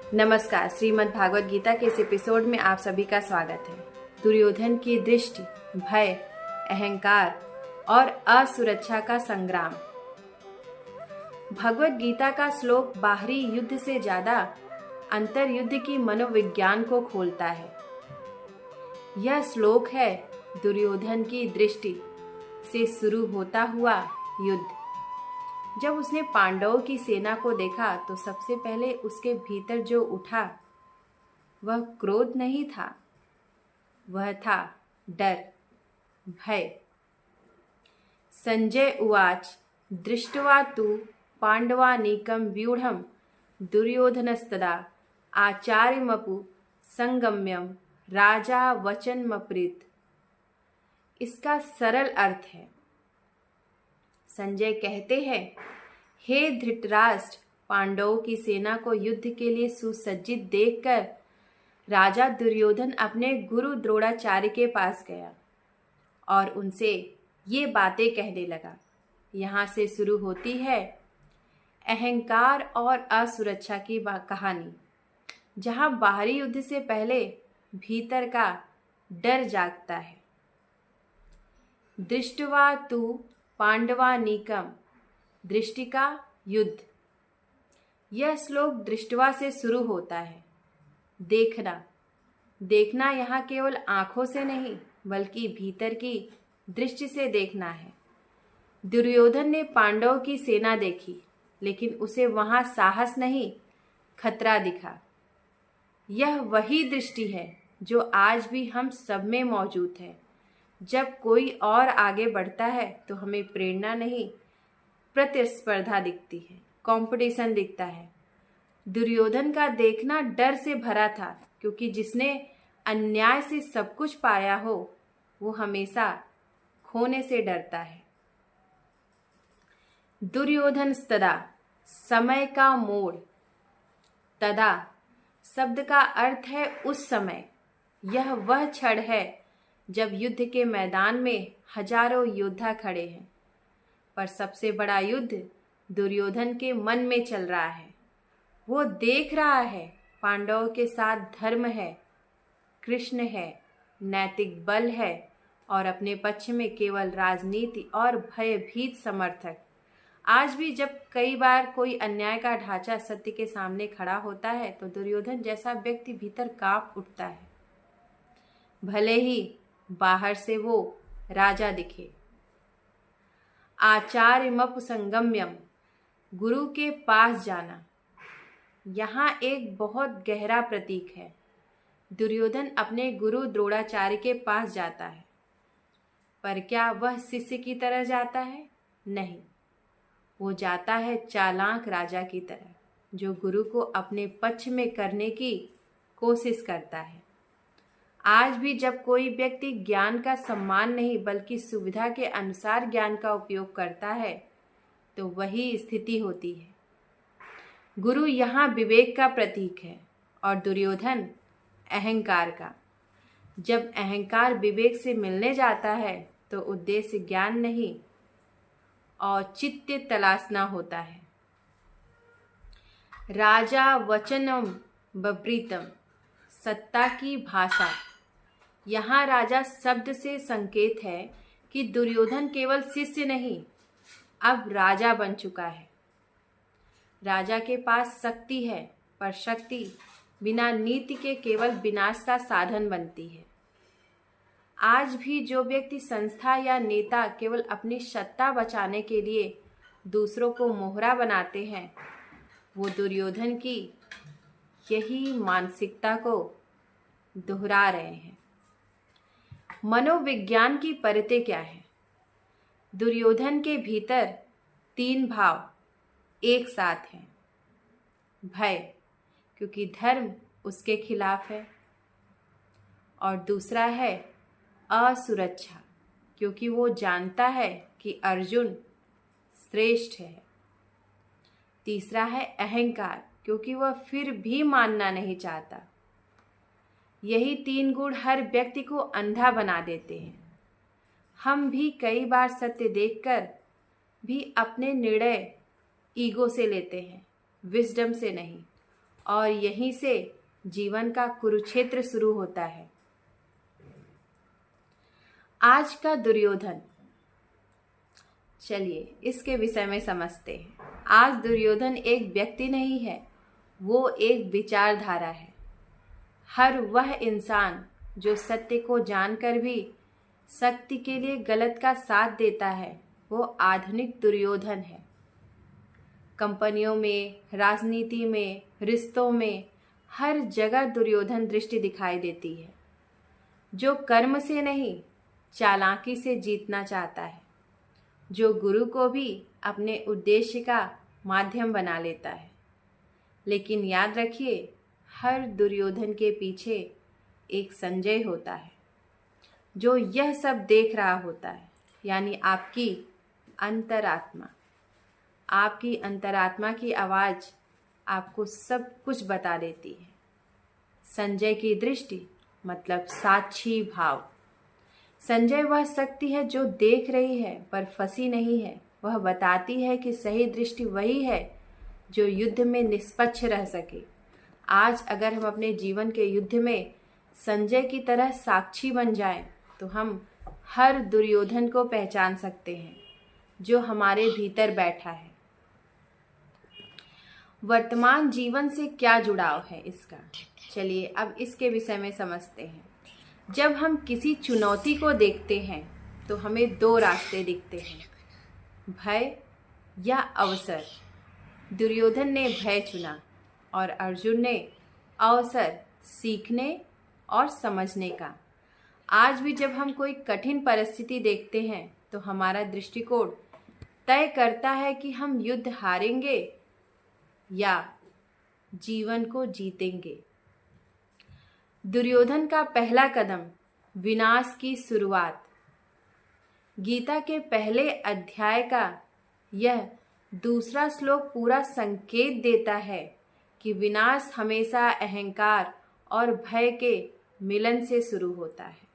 नमस्कार। श्रीमद् भागवत गीता के इस एपिसोड में आप सभी का स्वागत है। दुर्योधन की दृष्टि, भय, अहंकार और असुरक्षा का संग्राम। भगवत गीता का श्लोक बाहरी युद्ध से ज्यादा अंतर युद्ध की मनोविज्ञान को खोलता है। यह श्लोक है दुर्योधन की दृष्टि से शुरू होता हुआ युद्ध। जब उसने पांडवों की सेना को देखा तो सबसे पहले उसके भीतर जो उठा वह क्रोध नहीं था, वह था डर, भय। संजय उवाच दृष्ट्वा तु पांडवानीकं व्यूढ़ं दुर्योधनस्तदा आचार्यमपु संगम्यम राजा वचनमप्रीत। इसका सरल अर्थ है, संजय कहते हैं, हे धृतराष्ट्र, पांडवों की सेना को युद्ध के लिए सुसज्जित देखकर राजा दुर्योधन अपने गुरु द्रोणाचार्य के पास गया और उनसे ये बातें कहने लगा। यहाँ से शुरू होती है अहंकार और असुरक्षा की कहानी, जहाँ बाहरी युद्ध से पहले भीतर का डर जागता है। दृष्ट्वा तु पांडवानीकम, दृष्टि का युद्ध। यह श्लोक दृष्ट्वा से शुरू होता है। देखना यहाँ केवल आंखों से नहीं बल्कि भीतर की दृष्टि से देखना है। दुर्योधन ने पांडवों की सेना देखी, लेकिन उसे वहां साहस नहीं, खतरा दिखा। यह वही दृष्टि है जो आज भी हम सब में मौजूद है। जब कोई और आगे बढ़ता है तो हमें प्रेरणा नहीं, प्रतिस्पर्धा दिखती है, कंपटीशन दिखता है। दुर्योधन का देखना डर से भरा था, क्योंकि जिसने अन्याय से सब कुछ पाया हो वो हमेशा खोने से डरता है। दुर्योधन तदा, समय का मोड़। तदा शब्द का अर्थ है उस समय। यह वह क्षण है जब युद्ध के मैदान में हजारों योद्धा खड़े हैं, पर सबसे बड़ा युद्ध दुर्योधन के मन में चल रहा है। वो देख रहा है पांडवों के साथ धर्म है, कृष्ण है, नैतिक बल है और अपने पक्ष में केवल राजनीति और भयभीत समर्थक। आज भी जब कई बार कोई अन्याय का ढांचा सत्य के सामने खड़ा होता है तो दुर्योधन जैसा व्यक्ति भीतर कांप उठता है, भले ही बाहर से वो राजा दिखे। आचार्यमप संगम्यम, गुरु के पास जाना। यहाँ एक बहुत गहरा प्रतीक है। दुर्योधन अपने गुरु द्रोणाचार्य के पास जाता है, पर क्या वह शिष्य की तरह जाता है? नहीं, वो जाता है चालाक राजा की तरह, जो गुरु को अपने पक्ष में करने की कोशिश करता है। आज भी जब कोई व्यक्ति ज्ञान का सम्मान नहीं बल्कि सुविधा के अनुसार ज्ञान का उपयोग करता है तो वही स्थिति होती है। गुरु यहाँ विवेक का प्रतीक है और दुर्योधन अहंकार का। जब अहंकार विवेक से मिलने जाता है तो उद्देश्य ज्ञान नहीं, औचित्य तलाशना होता है। राजा वचनम बप्रीतम, सत्ता की भाषा। यहाँ राजा शब्द से संकेत है कि दुर्योधन केवल शिष्य नहीं, अब राजा बन चुका है। राजा के पास शक्ति है, पर शक्ति बिना नीति के केवल विनाश का साधन बनती है। आज भी जो व्यक्ति संस्था या नेता केवल अपनी सत्ता बचाने के लिए दूसरों को मोहरा बनाते हैं, वो दुर्योधन की यही मानसिकता को दोहरा रहे हैं। मनोविज्ञान की परिधि क्या है? दुर्योधन के भीतर तीन भाव एक साथ हैं। भय, क्योंकि धर्म उसके खिलाफ है, और दूसरा है असुरक्षा, क्योंकि वो जानता है कि अर्जुन श्रेष्ठ है। तीसरा है अहंकार, क्योंकि वह फिर भी मानना नहीं चाहता। यही तीन गुण हर व्यक्ति को अंधा बना देते हैं। हम भी कई बार सत्य देखकर भी अपने निर्णय ईगो से लेते हैं, विजडम से नहीं, और यहीं से जीवन का कुरुक्षेत्र शुरू होता है। आज का दुर्योधन, चलिए इसके विषय में समझते हैं। आज दुर्योधन एक व्यक्ति नहीं है, वो एक विचारधारा है। हर वह इंसान जो सत्य को जानकर भी सत्य के लिए गलत का साथ देता है, वो आधुनिक दुर्योधन है। कंपनियों में, राजनीति में, रिश्तों में, हर जगह दुर्योधन दृष्टि दिखाई देती है, जो कर्म से नहीं चालाकी से जीतना चाहता है, जो गुरु को भी अपने उद्देश्य का माध्यम बना लेता है। लेकिन याद रखिए, हर दुर्योधन के पीछे एक संजय होता है, जो यह सब देख रहा होता है, यानी आपकी अंतरात्मा। आपकी अंतरात्मा की आवाज़ आपको सब कुछ बता देती है। संजय की दृष्टि मतलब साक्षी भाव। संजय वह शक्ति है जो देख रही है पर फंसी नहीं है। वह बताती है कि सही दृष्टि वही है जो युद्ध में निष्पक्ष रह सके। आज अगर हम अपने जीवन के युद्ध में संजय की तरह साक्षी बन जाएं, तो हम हर दुर्योधन को पहचान सकते हैं जो हमारे भीतर बैठा है। वर्तमान जीवन से क्या जुड़ाव है इसका, चलिए अब इसके विषय में समझते हैं। जब हम किसी चुनौती को देखते हैं तो हमें दो रास्ते दिखते हैं, भय या अवसर। दुर्योधन ने भय चुना और अर्जुन ने अवसर, सीखने और समझने का। आज भी जब हम कोई कठिन परिस्थिति देखते हैं तो हमारा दृष्टिकोण तय करता है कि हम युद्ध हारेंगे या जीवन को जीतेंगे। दुर्योधन का पहला कदम, विनाश की शुरुआत। गीता के पहले अध्याय का यह दूसरा श्लोक पूरा संकेत देता है कि विनाश हमेशा अहंकार और भय के मिलन से शुरू होता है।